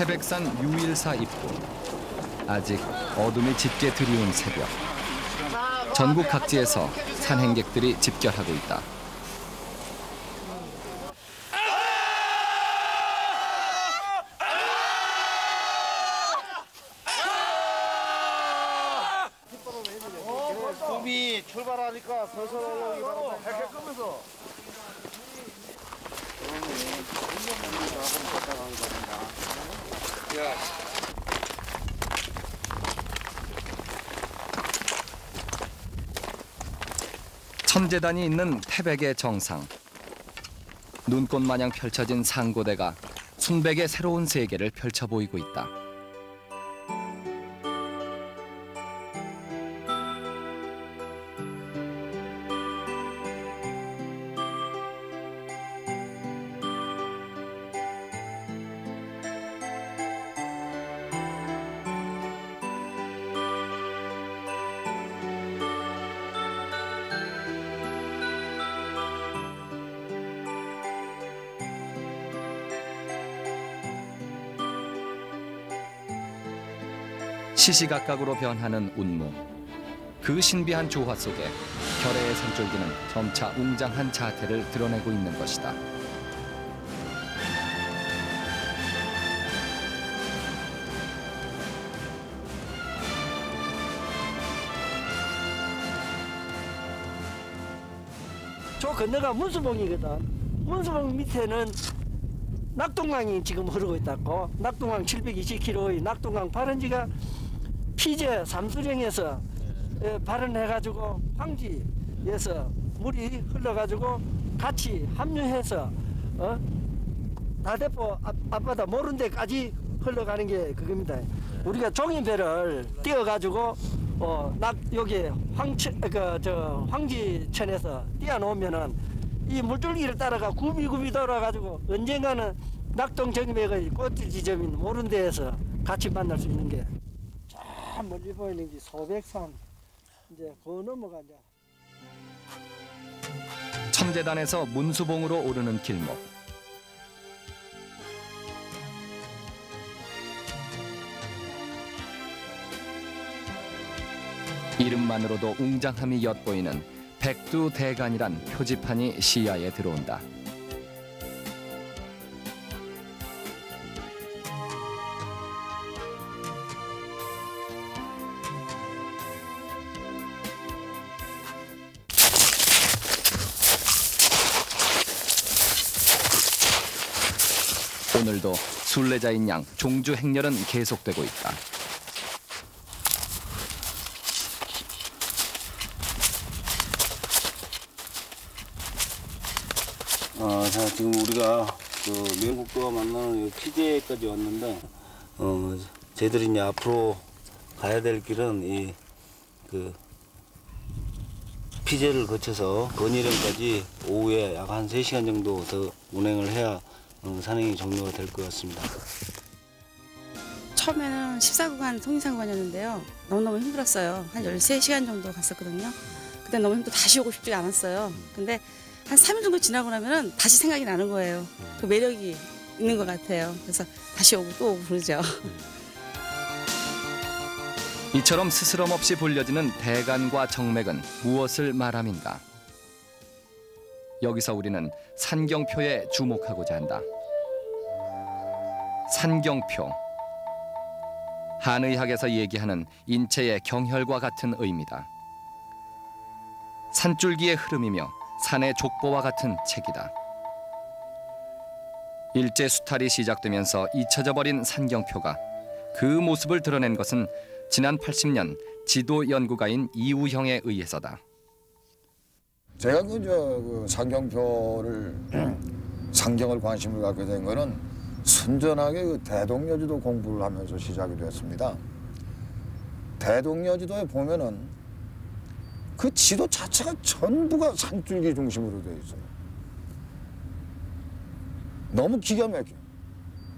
태백산 유일사 입구. 아직 어둠이 짙게 드리운 새벽. 전국 각지에서 산행객들이 집결하고 있다. 꿈이 출발하니까 서서 여기 바로 할 거면서. 천재단이 있는 태백의 정상. 눈꽃 마냥 펼쳐진 상고대가 순백의 새로운 세계를 펼쳐 보이고 있다. 시시각각으로 변하는 운무. 그 신비한 조화 속에 결의의 산줄기는 점차 웅장한 자태를 드러내고 있는 것이다. 저 건너가 문수봉이거든. 문수봉 밑에는 낙동강이 지금 흐르고 있다고. 낙동강 720km의 낙동강 발원지가 피제 삼수령에서 발원해가지고 황지에서 물이 흘러가지고 같이 합류해서 다대포 앞바다 모른 데까지 흘러가는 게 그겁니다. 우리가 종이배를 띄어가지고 여기 황지천에서 띄어놓으면은 이 물줄기를 따라가 굽이 돌아가지고 언젠가는 낙동 정맥의 꽃질 지점인 모른 데에서 같이 만날 수 있는 게. 저 멀리 보이는 게 소백산. 이제 그 넘어가 이제. 천재단에서 문수봉으로 오르는 길목. 이름만으로도 웅장함이 엿보이는 백두대간이란 표지판이 시야에 들어온다. 오늘도 순례자인 양 종주 행렬은 계속되고 있다. 자, 지금 우리가 그 명국도와 만나는 피제까지 왔는데, 저희들이 이제 앞으로 가야 될 길은 이 피제를 거쳐서 건일령까지 오후에 약 한 3시간 정도 더 운행을 해야 산행이 종료가 될 것 같습니다. 처음에는 14구간 통인상구간이었는데요. 너무너무 힘들었어요. 한 13시간 정도 갔었거든요. 그때 너무 힘들어 다시 오고 싶지가 않았어요. 근데 한 3일 정도 지나고 나면은 다시 생각이 나는 거예요. 그 매력이 있는 것 같아요. 그래서 다시 오고 또 오고 그러죠. 이처럼 스스럼 없이 불려지는 대간과 정맥은 무엇을 말함인가? 여기서 우리는 산경표에 주목하고자 한다. 산경표. 한의학에서 얘기하는 인체의 경혈과 같은 의미다. 산줄기의 흐름이며 산의 족보와 같은 책이다. 일제 수탈이 시작되면서 잊혀져 버린 산경표가 그 모습을 드러낸 것은 지난 80년 지도 연구가인 이우형에 의해서다. 제가 그 산경표를 산경을 관심을 갖게 된 거는 순전하게 그 대동여지도 공부를 하면서 시작이 됐습니다. 대동여지도에 보면은 그 지도 자체가 전부가 산줄기 중심으로 되어 있어요. 너무 기가 막혀.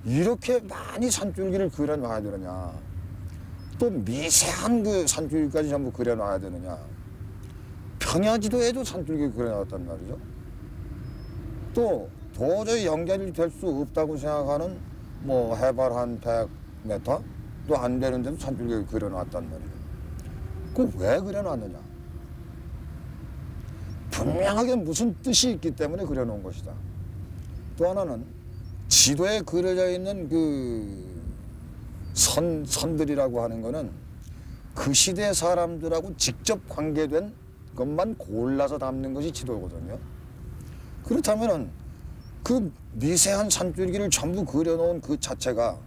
이렇게 많이 산줄기를 그려놔야 되느냐. 또 미세한 그 산줄기까지 전부 그려놔야 되느냐. 평야지도에도 산줄기 그려놨단 말이죠. 또 도저히 연결이 될 수 없다고 생각하는 뭐 해발 한 100m 또 안 되는데도 산줄기를 그려놨단 말이에요. 그 왜 그려놨느냐? 분명하게 무슨 뜻이 있기 때문에 그려놓은 것이다. 또 하나는 지도에 그려져 있는 그 선들이라고 하는 거는 그 시대 사람들하고 직접 관계된 것만 골라서 담는 것이 지도거든요. 그렇다면은 그 미세한 산줄기를 전부 그려놓은 그 자체가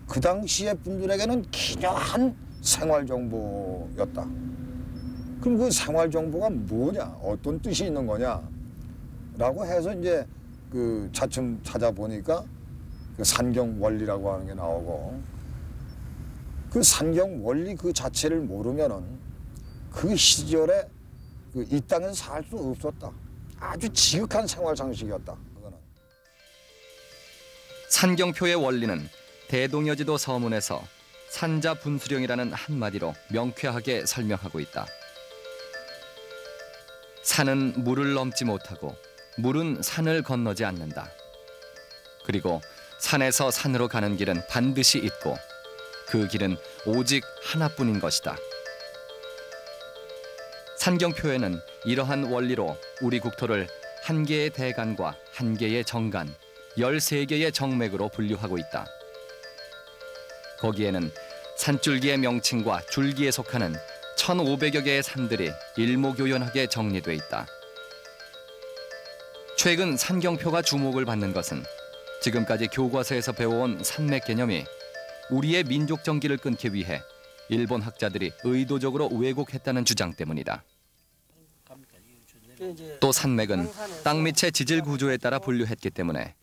그 당시의 분들에게는 기묘한 생활 정보였다. 그럼 그 생활 정보가 뭐냐, 어떤 뜻이 있는 거냐라고 해서 이제 그 차츰 찾아보니까 그 산경 원리라고 하는 게 나오고, 그 산경 원리 그 자체를 모르면은 그 시절에 그 이 땅에서 살 수 없었다. 아주 지극한 생활 상식이었다. 그거는. 산경표의 원리는 대동여지도 서문에서 산자 분수령이라는 한마디로 명쾌하게 설명하고 있다. 산은 물을 넘지 못하고 물은 산을 건너지 않는다. 그리고 산에서 산으로 가는 길은 반드시 있고 그 길은 오직 하나뿐인 것이다. 산경표에는 이러한 원리로 우리 국토를 한 개의 대간과 한 개의 정간, 13개의 정맥으로 분류하고 있다. 거기에는 산줄기의 명칭과 줄기에 속하는 1,500여 개의 산들이 일목요연하게 정리돼 있다. 최근 산경표가 주목을 받는 것은 지금까지 교과서에서 배워온 산맥 개념이 우리의 민족 정기를 끊기 위해 일본 학자들이 의도적으로 왜곡했다는 주장 때문이다. 또 산맥은 땅 밑의 지질 구조에 따라 분류했기 때문에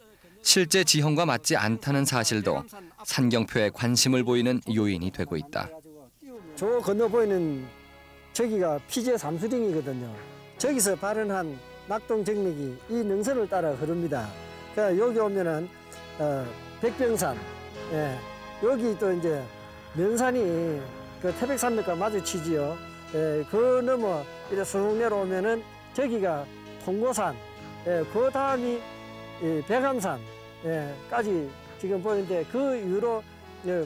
실제 지형과 맞지 않다는 사실도 산경표에 관심을 보이는 요인이 되고 있다. 저 건너 보이는 저기가 피제 삼수령이거든요. 저기서 발현한 낙동정맥이 이 능선을 따라 흐릅니다. 그러니까 여기 오면은 백병산, 예, 여기 또 이제 면산이 그 태백산맥과 마주치지요. 예, 그 넘어 이제 쑥 내려오면은 저기가 통고산, 예, 그 다음이 백암산, 예, 까지 지금 보이는데 그 이후로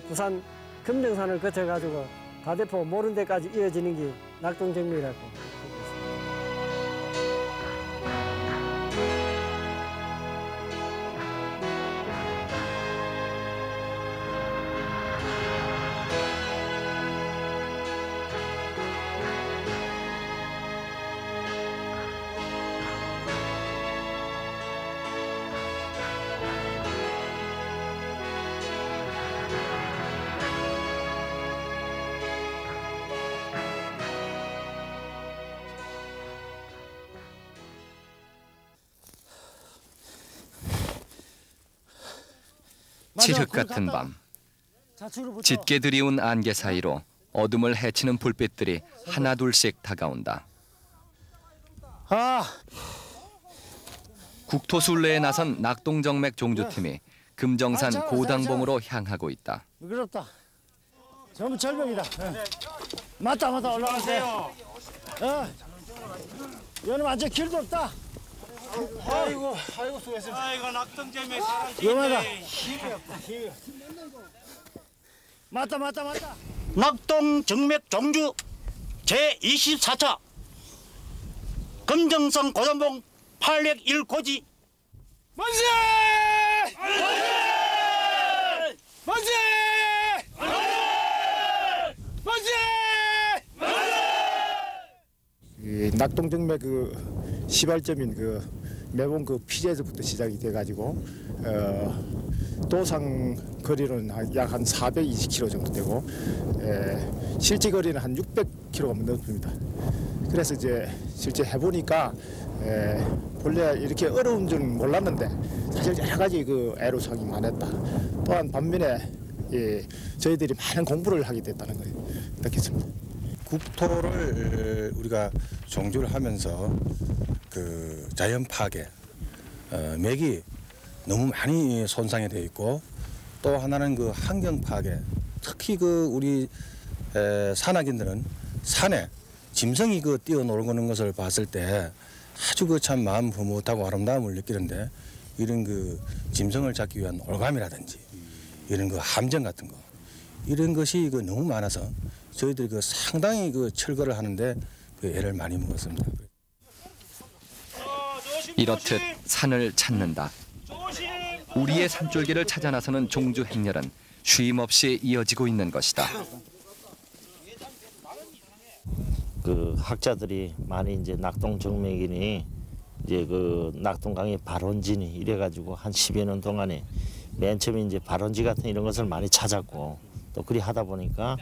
부산 금정산을 거쳐가지고 다대포 모른 데까지 이어지는 게 낙동정맥이라고. 칠흑 같은 밤, 짙게 드리운 안개 사이로 어둠을 헤치는 불빛들이 하나둘씩 다가온다. 국토순례에 나선 낙동정맥 종주팀이 금정산 고당봉으로 향하고 있다. 미끄럽다. 전부 절벽이다. 맞다 올라가세요. 여기는 완전 길도 없다. 아이고 수고했습니다. 아이고 낙동정맥 사람 위험하다. 맞다. 낙동정맥 종주 제24차 금정산 고단봉 801고지 만세! 만세! 낙동정맥 그 시발점인 그 매봉 그 피제에서부터 시작이 돼가지고 도상 거리는 약 한 420km 정도 되고 실제 거리는 한 600km가 넘습니다. 그래서 이제 실제 해보니까 본래 이렇게 어려운 줄은 몰랐는데 사실 여러 가지 그 애로사항이 많았다. 또한 반면에 저희들이 많은 공부를 하게 됐다는 걸 느꼈습니다. 국토를 우리가 종주를 하면서 그 자연 파괴, 맥이 너무 많이 손상이 되어 있고, 또 하나는 그 환경 파괴. 특히 그 우리 산악인들은 산에 짐승이 그 뛰어노는 것을 봤을 때 아주 그 참 마음 흐뭇하고 아름다움을 느끼는데, 이런 그 짐승을 잡기 위한 올감이라든지 이런 거 함정 같은 거 이런 것이 너무 많아서 저희들이 상당히 철거를 하는데 애를 많이 먹었습니다. 이렇듯 산을 찾는다. 우리의 산줄기를 찾아 나서는 종주 행렬은 쉼 없이 이어지고 있는 것이다. 그 학자들이 많이 이제 낙동 정맥이니 이제 그 낙동강의 발원지니 이래가지고 한 10여 년 동안에 맨 처음에 이제 발원지 같은 이런 것을 많이 찾았고 또 그리 하다 보니까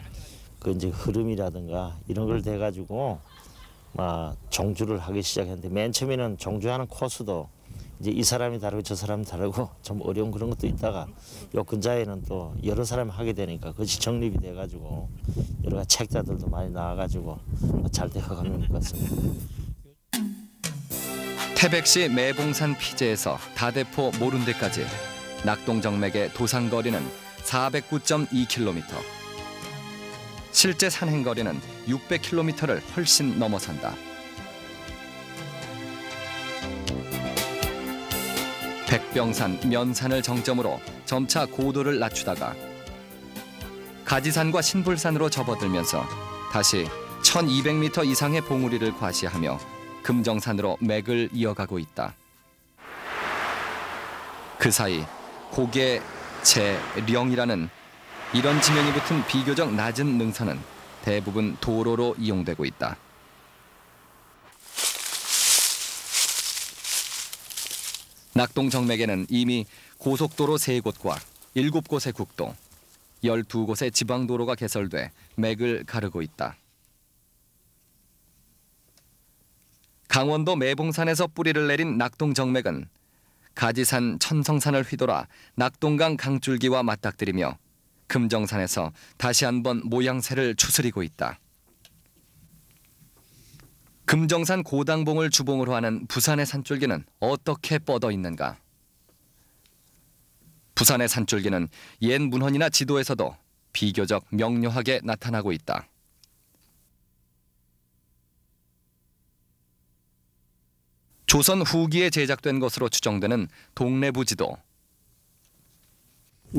그 이제 흐름이라든가 이런 걸 돼가지고 막 종주를 하기 시작했는데 맨 처음에는 종주하는 코스도 이제 이 사람이 다르고 저 사람이 다르고 좀 어려운 그런 것도 있다가 요 근자에는 또 여러 사람이 하게 되니까 그것이 정립이 돼가지고 여러 가지 책자들도 많이 나와가지고 잘 되어가는 것 같습니다. 태백시 매봉산 피제에서 다대포 모룬대까지 낙동정맥의 도상거리는 409.2km. 실제 산행거리는 600km를 훨씬 넘어선다. 백병산, 면산을 정점으로 점차 고도를 낮추다가 가지산과 신불산으로 접어들면서 다시 1200m 이상의 봉우리를 과시하며 금정산으로 맥을 이어가고 있다. 그 사이 고개, 제, 령이라는 이런 지명이 붙은 비교적 낮은 능선은 대부분 도로로 이용되고 있다. 낙동정맥에는 이미 고속도로 3곳과 7곳의 국도, 12곳의 지방도로가 개설돼 맥을 가르고 있다. 강원도 매봉산에서 뿌리를 내린 낙동정맥은 가지산, 천성산을 휘돌아 낙동강 강줄기와 맞닥뜨리며 금정산에서 다시 한번 모양새를 추스리고 있다. 금정산 고당봉을 주봉으로 하는 부산의 산줄기는 어떻게 뻗어 있는가? 부산의 산줄기는 옛 문헌이나 지도에서도 비교적 명료하게 나타나고 있다. 조선 후기에 제작된 것으로 추정되는 동래부지도.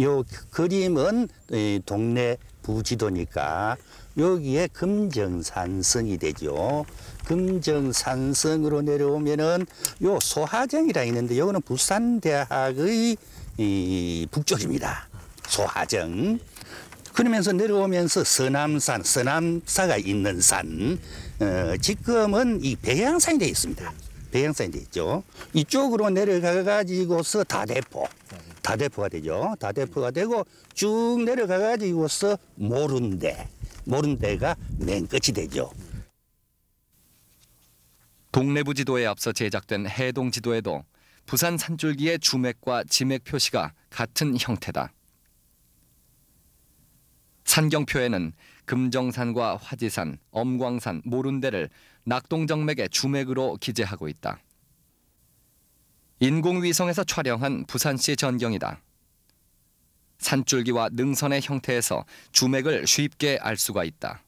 요 그림은 동래 부지도니까 여기에 금정산성이 되죠. 금정산성으로 내려오면은 요 소하정이라 있는데 요거는 부산대학의 북쪽입니다. 소하정. 그러면서 내려오면서 서남산, 서남사가 있는 산. 지금은 이 백양산이 되어 있습니다. 백양산이 되어 있죠. 이쪽으로 내려가 가지고서 다대포가 되죠. 다대포가 되고 쭉 내려가 가지고서 모룬대가 맨 끝이 되죠. 동래부지도에 앞서 제작된 해동지도에도 부산 산줄기의 주맥과 지맥 표시가 같은 형태다. 산경표에는 금정산과 화지산, 엄광산, 모룬대를 낙동정맥의 주맥으로 기재하고 있다. 인공위성에서 촬영한 부산시 전경이다. 산줄기와 능선의 형태에서 주맥을 쉽게 알 수가 있다.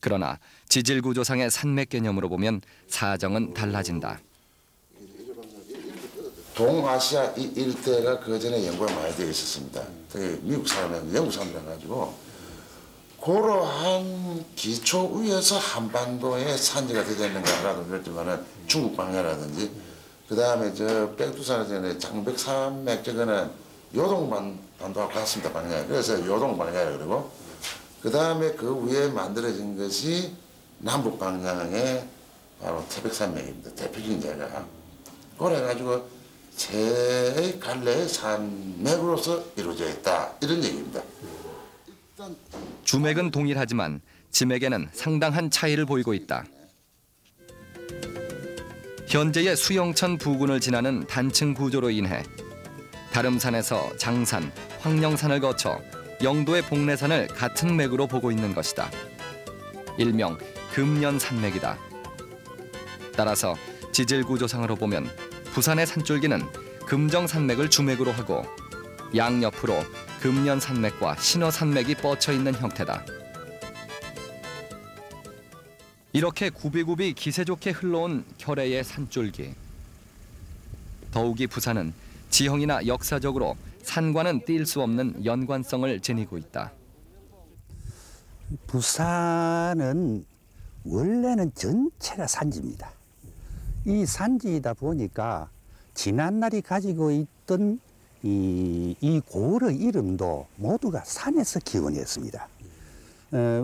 그러나 지질구조상의 산맥 개념으로 보면 사정은 달라진다. 동아시아 일대가 그 전에 연구가 많이 되어 있었습니다. 특히 미국 사람이나 영국 사람들 가지고 그러한 기초 위에서 한반도에 산지가 되어 있는가라도 그렇지만은 중국 방해라든지 그 다음에 저 백두산에 장백산맥 저거는 요동반도하고 같습니다 방향. 그래서 요동방향이라 그러고 그 다음에 그 위에 만들어진 것이 남북 방향의 바로 태백산맥입니다. 대표적인 자가. 그래가지고 제 갈래의 산맥으로서 이루어져 있다 이런 얘기입니다. 주맥은 동일하지만 지맥에는 상당한 차이를 보이고 있다. 현재의 수영천 부근을 지나는 단층 구조로 인해 다름산에서 장산, 황령산을 거쳐 영도의 복례산을 같은 맥으로 보고 있는 것이다. 일명 금년산맥이다. 따라서 지질구조상으로 보면 부산의 산줄기는 금정산맥을 주맥으로 하고 양옆으로 금년산맥과 신어산맥이 뻗쳐 있는 형태다. 이렇게 굽이굽이 기세 좋게 흘러온 결해의 산줄기. 더욱이 부산은 지형이나 역사적으로 산과는 뗄 수 없는 연관성을 지니고 있다. 부산은 원래는 전체가 산지입니다. 이 산지이다 보니까 지난날이 가지고 있던 이 고을의 이름도 모두가 산에서 기원했습니다.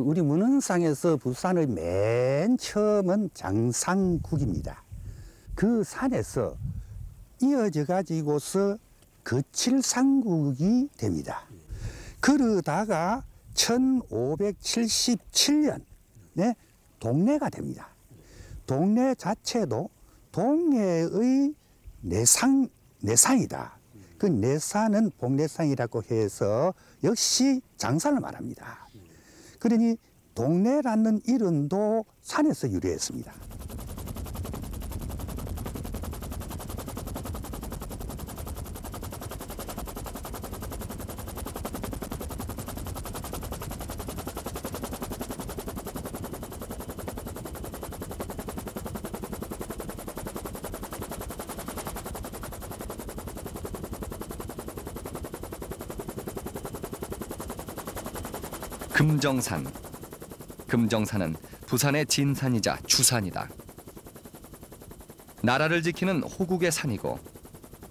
우리 문헌상에서 부산의 맨 처음은 장상국입니다. 그 산에서 이어져 가지고서 거칠상국이 됩니다. 그러다가 1577년에 동래가 됩니다. 동래 자체도 동해의 내상이다. 그 내산은 복내상이라고 해서 역시 장산을 말합니다. 그러니 동래라는 이름도 산에서 유래했습니다. 금정산. 금정산은 부산의 진산이자 주산이다. 나라를 지키는 호국의 산이고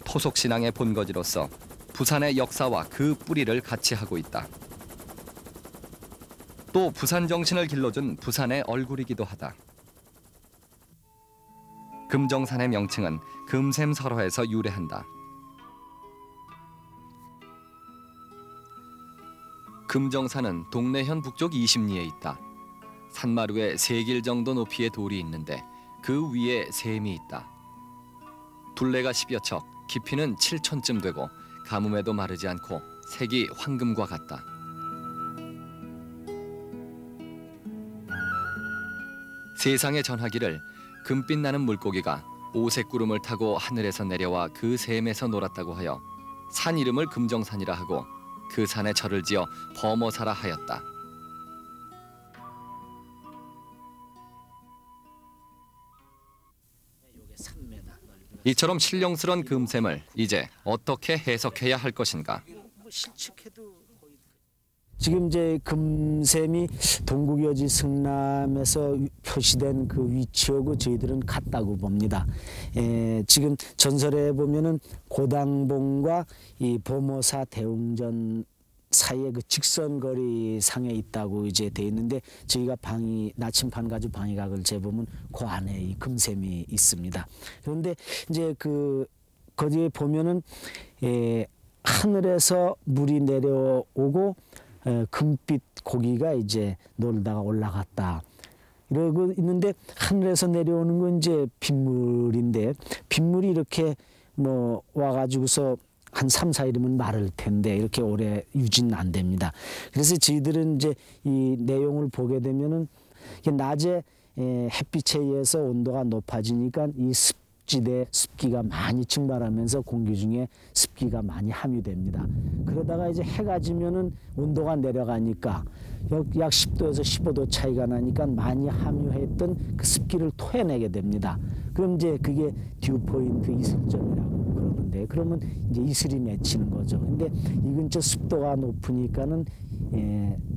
토속신앙의 본거지로서 부산의 역사와 그 뿌리를 같이 하고 있다. 또 부산 정신을 길러준 부산의 얼굴이기도 하다. 금정산의 명칭은 금샘설화에서 유래한다. 금정산은 동래현 북쪽 20리에 있다. 산마루에 3길 정도 높이의 돌이 있는데 그 위에 샘이 있다. 둘레가 10여 척, 깊이는 7촌쯤 되고 가뭄에도 마르지 않고 색이 황금과 같다. 세상에 전하기를 금빛 나는 물고기가 오색 구름을 타고 하늘에서 내려와 그 샘에서 놀았다고 하여 산 이름을 금정산이라 하고 그 산에 절을 지어 범어사라 하였다. 이처럼 신령스런 금샘을 이제 어떻게 해석해야 할 것인가? 지금 이제 금샘이 동국여지 성남에서 표시된 그 위치하고 저희들은 같다고 봅니다. 지금 전설에 보면은 고당봉과 이 범어사 대웅전 사이에 그 직선거리 상에 있다고 이제 돼 있는데 저희가 나침반 가지고 방위각을 재보면 그 안에 이 금샘이 있습니다. 그런데 이제 거기에 보면은 하늘에서 물이 내려오고 금빛 고기가 이제 놀다가 올라갔다. 이러고 있는데 하늘에서 내려오는 건 이제 빗물인데 빗물이 이렇게 뭐 와가지고서 한 3, 4일이면 마를 텐데 이렇게 오래 유지는 안 됩니다. 그래서 저희들은 이제 이 내용을 보게 되면은 낮에 햇빛에 의해서 온도가 높아지니까 이 습지대 습기가 많이 증발하면서 공기 중에 습기가 많이 함유됩니다. 그러다가 이제 해가 지면은 온도가 내려가니까 약 10도에서 15도 차이가 나니까 많이 함유했던 그 습기를 토해내게 됩니다. 그럼 이제 그게 듀포인트 이슬점이라고 그러는데 그러면 이제 이슬이 맺히는 거죠. 근데 이 근처 습도가 높으니까는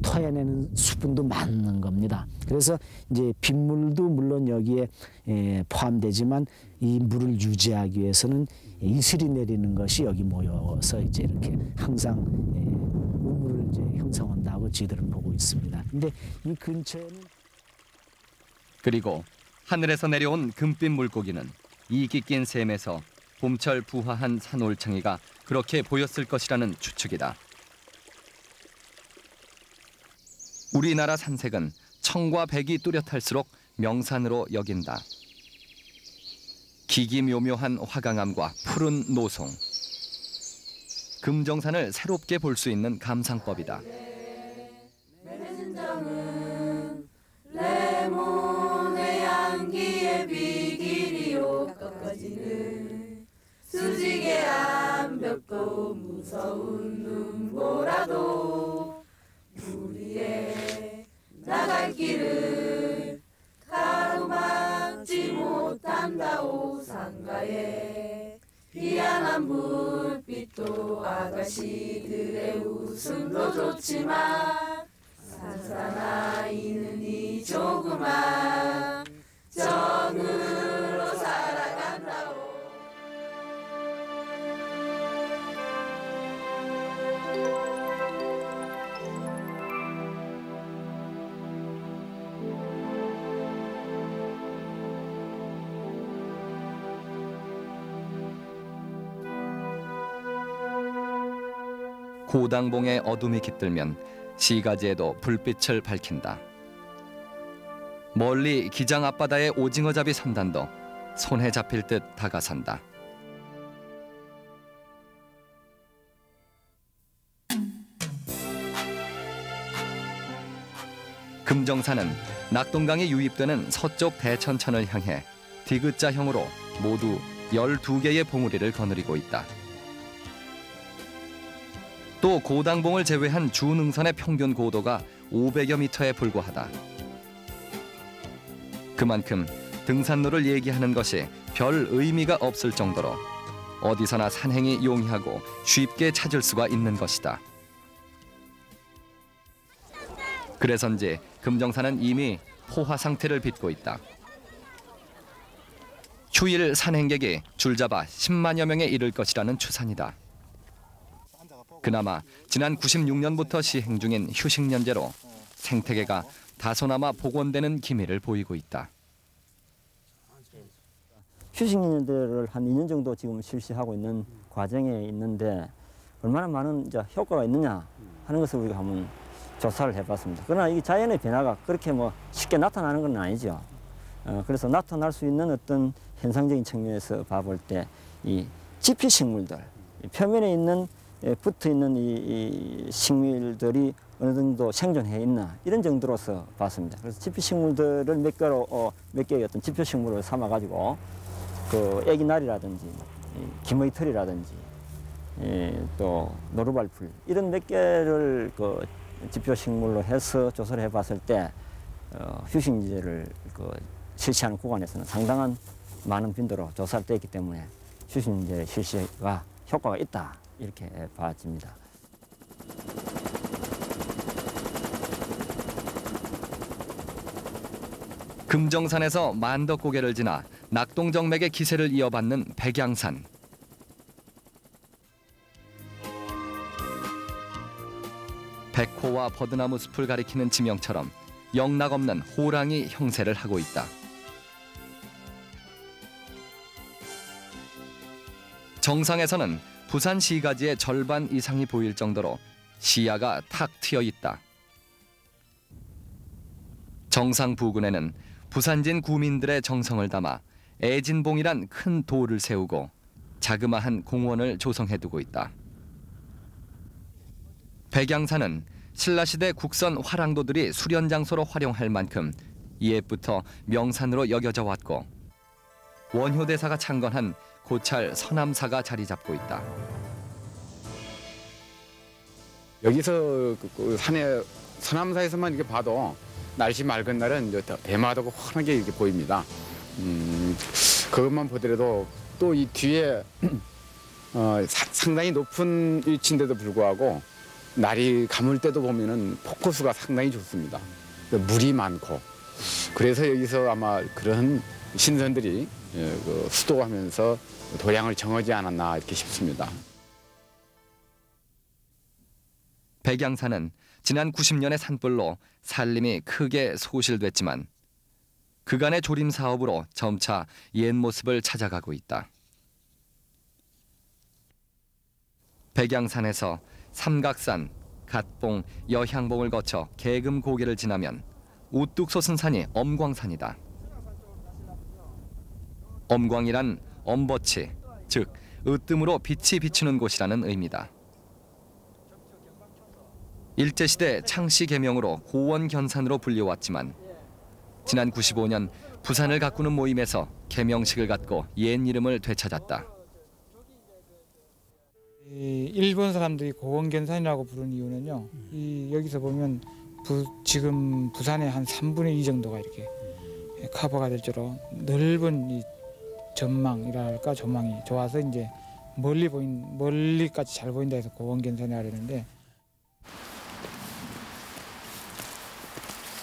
토해내는 수분도 많은 겁니다. 그래서 이제 빗물도 물론 여기에 포함되지만 이 물을 유지하기 위해서는 이슬이 내리는 것이 여기 모여서 이제 이렇게 항상 우물을 이제 형성한다고 저희들은 보고 있습니다. 근데 이 근처에는 그리고 하늘에서 내려온 금빛 물고기는 이기 낀 샘에서 봄철 부화한 산올챙이가 그렇게 보였을 것이라는 추측이다. 우리나라 산색은 청과 백이 뚜렷할수록 명산으로 여긴다. 기기묘묘한 화강암과 푸른 노송. 금정산을 새롭게 볼 수 있는 감상법이다. 레몬의 향기에 비길이요 꺾어지는 수직의 암벽도 무서운 눈보라도 우리의 나갈 길을 가로막지 못한다오. 상가에 희한한 불빛도 또 아가씨들의 웃음도 좋지만 산사나이는 이 조그만 정으로 살아간다오. 고당봉의 어둠이 깃들면 시가지에도 불빛을 밝힌다. 멀리 기장 앞바다의 오징어잡이 선단도 손에 잡힐 듯 다가선다. 금정산은 낙동강이 유입되는 서쪽 대천천을 향해 디귿자형으로 모두 12개의 봉우리를 거느리고 있다. 또 고당봉을 제외한 주능선의 평균 고도가 500여 미터에 불과하다. 그만큼 등산로를 얘기하는 것이 별 의미가 없을 정도로 어디서나 산행이 용이하고 쉽게 찾을 수가 있는 것이다. 그래서인지 금정산은 이미 포화 상태를 빚고 있다. 휴일 산행객이 줄잡아 10만여 명에 이를 것이라는 추산이다. 그나마 지난 96년부터 시행 중인 휴식연제로 생태계가 다소나마 복원되는 기미를 보이고 있다. 휴식연제를 한 2년 정도 지금 실시하고 있는 과정에 있는데 얼마나 많은 이제 효과가 있느냐 하는 것을 우리가 한번 조사를 해봤습니다. 그러나 이 자연의 변화가 그렇게 뭐 쉽게 나타나는 건 아니죠. 그래서 나타날 수 있는 어떤 현상적인 측면에서 봐볼 때 이 지피식물들, 표면에 있는 붙어 있는 이 식물들이 어느 정도 생존해 있나 이런 정도로서 봤습니다. 그래서 지피식물들을 몇 개의 어떤 지표식물을 삼아 가지고 그 애기날이라든지 기머리 털이라든지 또 노루발풀 이런 몇 개를 그 지표식물로 해서 조사를 해봤을 때 휴식연제를 실시하는 구간에서는 상당한 많은 빈도로 조사를 됐기 때문에 휴식연제 실시가 효과가 있다 이렇게 봐집니다. 금정산에서 만덕고개를 지나 낙동정맥의 기세를 이어받는 백양산. 백호와 버드나무 숲을 가리키는 지명처럼 영락없는 호랑이 형세를 하고 있다. 정상에서는 부산 시가지의 절반 이상이 보일 정도로 시야가 탁 트여 있다. 정상 부근에는 부산진 구민들의 정성을 담아 애진봉이란 큰 돌을 세우고 자그마한 공원을 조성해두고 있다. 백양산은 신라시대 국선 화랑도들이 수련장소로 활용할 만큼 옛부터 명산으로 여겨져 왔고 원효대사가 창건한 고찰 서남사가 자리 잡고 있다. 여기서 그 산에 서남사에서만 이렇게 봐도 날씨 맑은 날은 이제 대마도가 환하게 이렇게 보입니다. 그것만 보더라도 또 이 뒤에 상당히 높은 위치인데도 불구하고 날이 감을 때도 보면은 폭포수가 상당히 좋습니다. 물이 많고 그래서 여기서 아마 그런 신선들이 수도하면서 도량을 정하지 않았나 이렇게 싶습니다. 백양산은 지난 90년의 산불로 산림이 크게 소실됐지만 그간의 조림 사업으로 점차 옛 모습을 찾아가고 있다. 백양산에서 삼각산, 갓봉, 여향봉을 거쳐 계금고개를 지나면 우뚝 솟은 산이 엄광산이다. 엄광이란 엄버치, 즉 으뜸으로 빛이 비추는 곳이라는 의미다. 일제시대 창씨 계명으로 고원견산으로 불려왔지만 지난 95년 부산을 가꾸는 모임에서 계명식을 갖고 옛 이름을 되찾았다. 일본 사람들이 고원견산이라고 부르는 이유는요. 여기서 보면 지금 부산의 한 3분의 2 정도가 이렇게 커버가 될 정도로 넓은 이 전망이랄까 조망이 좋아서 이제 멀리까지 잘 보인다 해서 고원견산이 하려는데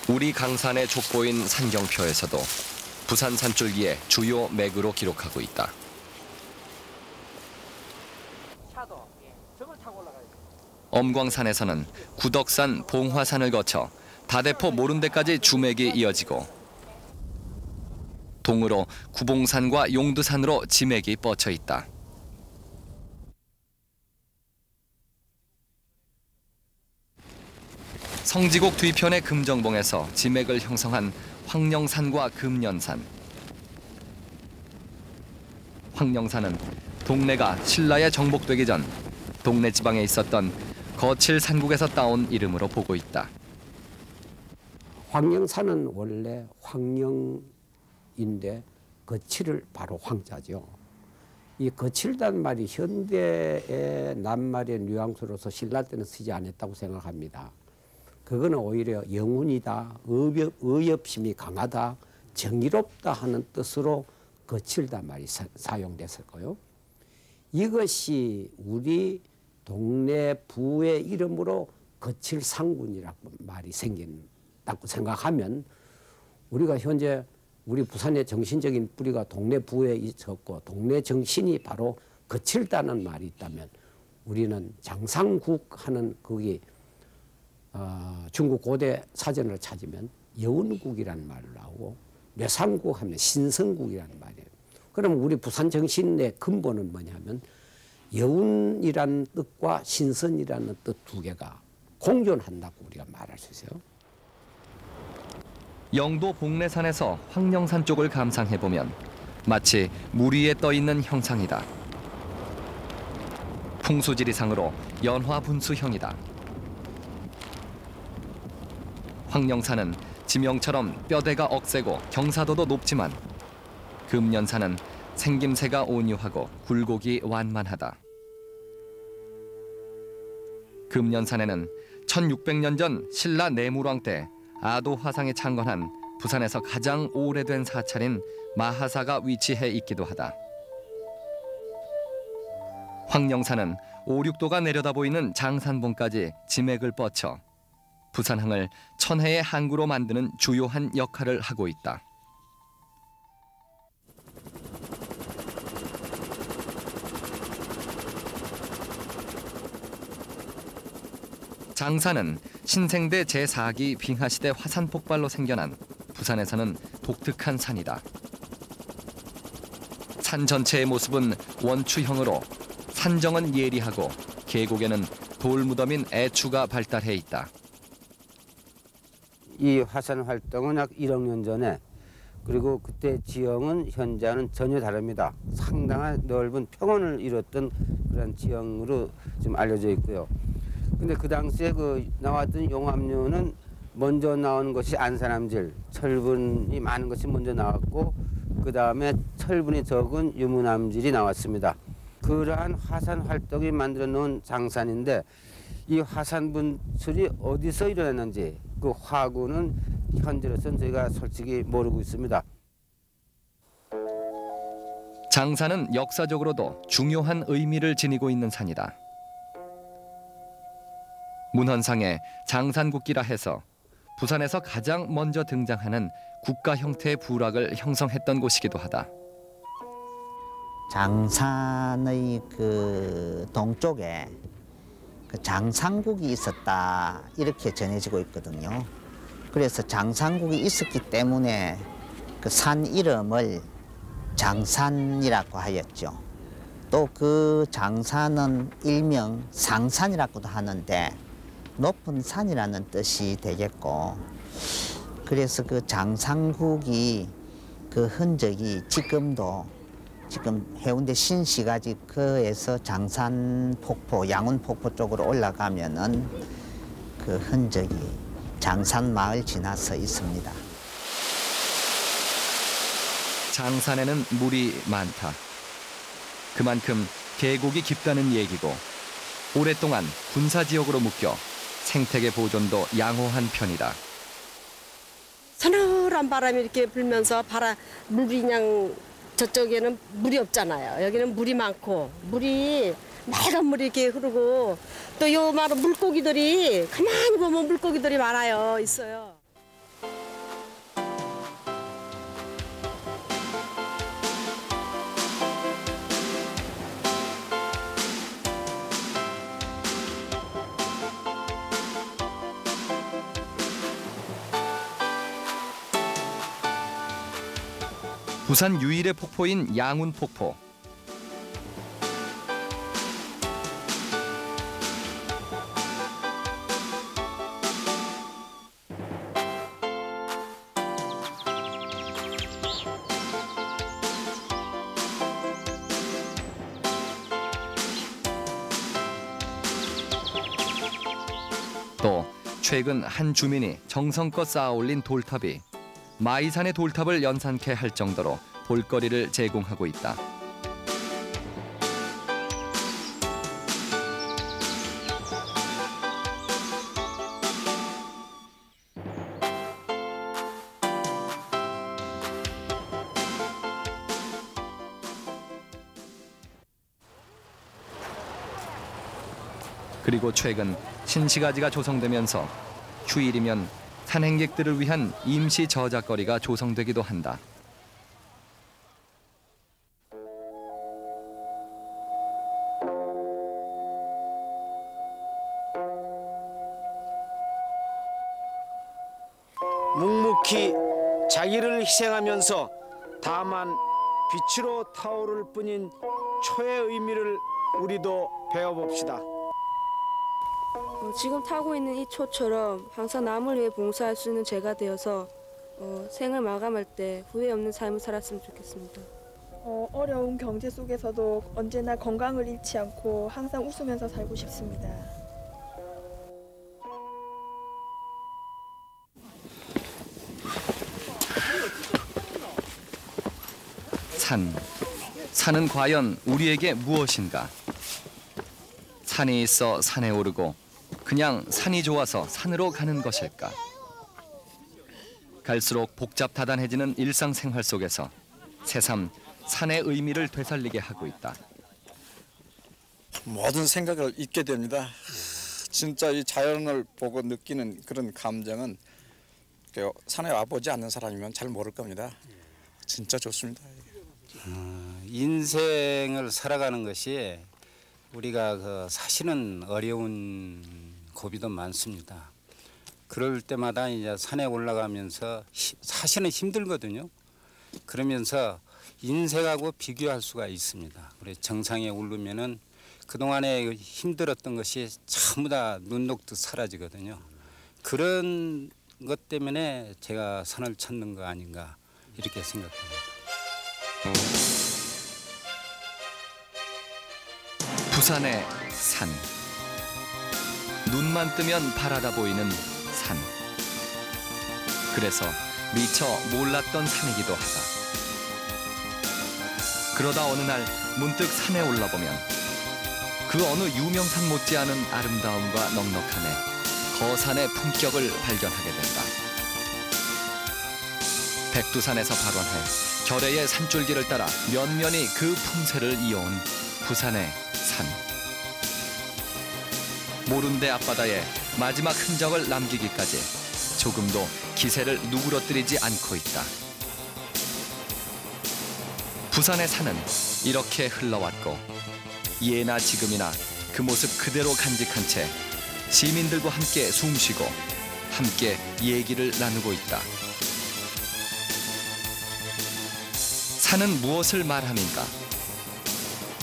우리 강산의 족보인 산경표에서도 부산 산줄기의 주요 맥으로 기록하고 있다. 엄광산에서는 구덕산, 봉화산을 거쳐 다대포 모른데까지 주맥이 이어지고 동으로 구봉산과 용두산으로 지맥이 뻗쳐 있다. 성지곡 뒤편의 금정봉에서 지맥을 형성한 황령산과 금년산. 황령산은 동래가 신라에 정복되기 전 동래 지방에 있었던 거칠 산국에서 따온 이름으로 보고 있다. 황령산은 원래 황령인데 거칠을 바로 황자죠. 이 거칠단 말이 현대의 낱말의 뉘앙스로서 신라 때는 쓰지 않았다고 생각합니다. 그거는 오히려 영운이다, 의협심이 강하다, 정의롭다 하는 뜻으로 거칠단 말이 사용됐을 거요. 이것이 우리 동네 부의 이름으로 거칠상군이라고 말이 생긴다고 생각하면 우리가 현재 우리 부산의 정신적인 뿌리가 동네 부에 있었고 동네 정신이 바로 거칠다는 말이 있다면 우리는 장상국 하는 거기 중국 고대 사전을 찾으면 여운국이라는 말을 나오고 묘상국 하면 신성국이라는 말이에요. 그럼 우리 부산 정신의 근본은 뭐냐면 여운이라는 뜻과 신선이라는 뜻 두 개가 공존한다고 우리가 말할 수 있어요. 영도 봉래산에서 황령산 쪽을 감상해보면 마치 물 위에 떠있는 형상이다. 풍수지리상으로 연화분수형이다. 황령산은 지명처럼 뼈대가 억세고 경사도도 높지만 금년산은 생김새가 온유하고 굴곡이 완만하다. 금년산에는 1600년 전 신라 내무왕 때 아도 화상이 창건한 부산에서 가장 오래된 사찰인 마하사가 위치해 있기도 하다. 황령산은 5, 6도가 내려다 보이는 장산봉까지 지맥을 뻗쳐 부산항을 천혜의 항구로 만드는 주요한 역할을 하고 있다. 장산은 신생대 제4기 빙하시대 화산 폭발로 생겨난 부산에서는 독특한 산이다. 산 전체의 모습은 원추형으로 산정은 예리하고 계곡에는 돌무덤인 애추가 발달해 있다. 이 화산 활동은 약 1억 년 전에 그리고 그때 지형은 현재와는 전혀 다릅니다. 상당한 넓은 평원을 이뤘던 그런 지형으로 좀 알려져 있고요. 근데 그 당시에 나왔던 용암류는 먼저 나온 것이 안산암질, 철분이 많은 것이 먼저 나왔고 그 다음에 철분이 적은 유문암질이 나왔습니다. 그러한 화산 활동이 만들어 놓은 장산인데 이 화산 분출이 어디서 일어났는지 그 화구는 현재로서는 저희가 솔직히 모르고 있습니다. 장산은 역사적으로도 중요한 의미를 지니고 있는 산이다. 문헌상에 장산국기라 해서 부산에서 가장 먼저 등장하는 국가 형태의 부락을 형성했던 곳이기도 하다. 장산의 동쪽에 장산국이 있었다 이렇게 전해지고 있거든요. 그래서 장산국이 있었기 때문에 산 이름을 장산이라고 하였죠. 또 그 장산은 일명 상산이라고도 하는데 높은 산이라는 뜻이 되겠고, 그래서 그 장산국이 그 흔적이 지금도 지금 해운대 신시가지거에서 장산폭포, 양운폭포 쪽으로 올라가면은 그 흔적이 장산마을 지나서 있습니다. 장산에는 물이 많다. 그만큼 계곡이 깊다는 얘기고 오랫동안 군사지역으로 묶여 생태계 보존도 양호한 편이다. 서늘한 바람이 이렇게 불면서 물이 그냥 저쪽에는 물이 없잖아요. 여기는 물이 많고 물이 맑은 물이 이렇게 흐르고 또 요 마루 물고기들이 가만히 보면 물고기들이 많아요. 있어요. 부산 유일의 폭포인 양운폭포. 또 최근 한 주민이 정성껏 쌓아올린 돌탑이 마이산의 돌탑을 연상케 할 정도로 볼거리를 제공하고 있다. 그리고 최근 신시가지가 조성되면서 휴일이면 산행객들을 위한 임시 저작거리가 조성되기도 한다. 묵묵히 자기를 희생하면서 다만 빛으로 타오를 뿐인 초의 의미를 우리도 배워봅시다. 지금 타고 있는 이 초처럼 항상 남을 위해 봉사할 수 있는 제가 되어서 생을 마감할 때 후회 없는 삶을 살았으면 좋겠습니다. 어려운 경제 속에서도 언제나 건강을 잃지 않고 항상 웃으면서 살고 싶습니다. 산은 과연 우리에게 무엇인가? 산이 있어 산에 오르고 그냥 산이 좋아서 산으로 가는 것일까? 갈수록 복잡다단해지는 일상생활 속에서 새삼 산의 의미를 되살리게 하고 있다. 모든 생각을 잊게 됩니다. 진짜 이 자연을 보고 느끼는 그런 감정은 산에 와보지 않는 사람이면 잘 모를 겁니다. 진짜 좋습니다. 인생을 살아가는 것이 우리가 사실은 어려운 고비도 많습니다. 그럴 때마다 이제 산에 올라가면서 사실은 힘들거든요. 그러면서 인생하고 비교할 수가 있습니다. 우리 정상에 오르면은 그동안에 힘들었던 것이 전부 다 눈 녹듯 사라지거든요. 그런 것 때문에 제가 산을 찾는 거 아닌가 이렇게 생각합니다. 부산의 산. 눈만 뜨면 바라다 보이는 산. 그래서 미처 몰랐던 산이기도 하다. 그러다 어느 날 문득 산에 올라보면 그 어느 유명산 못지않은 아름다움과 넉넉함에 거산의 품격을 발견하게 된다. 백두산에서 발원해 결의의 산줄기를 따라 면면이 그 품새를 이어온 부산의 산. 모룬대 앞바다에 마지막 흔적을 남기기까지 조금도 기세를 누그러뜨리지 않고 있다. 부산의 산은 이렇게 흘러왔고 예나 지금이나 그 모습 그대로 간직한 채 시민들과 함께 숨쉬고 함께 얘기를 나누고 있다. 산은 무엇을 말함인가?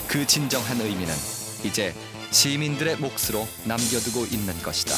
그 진정한 의미는 이제 시민들의 몫으로 남겨두고 있는 것이다.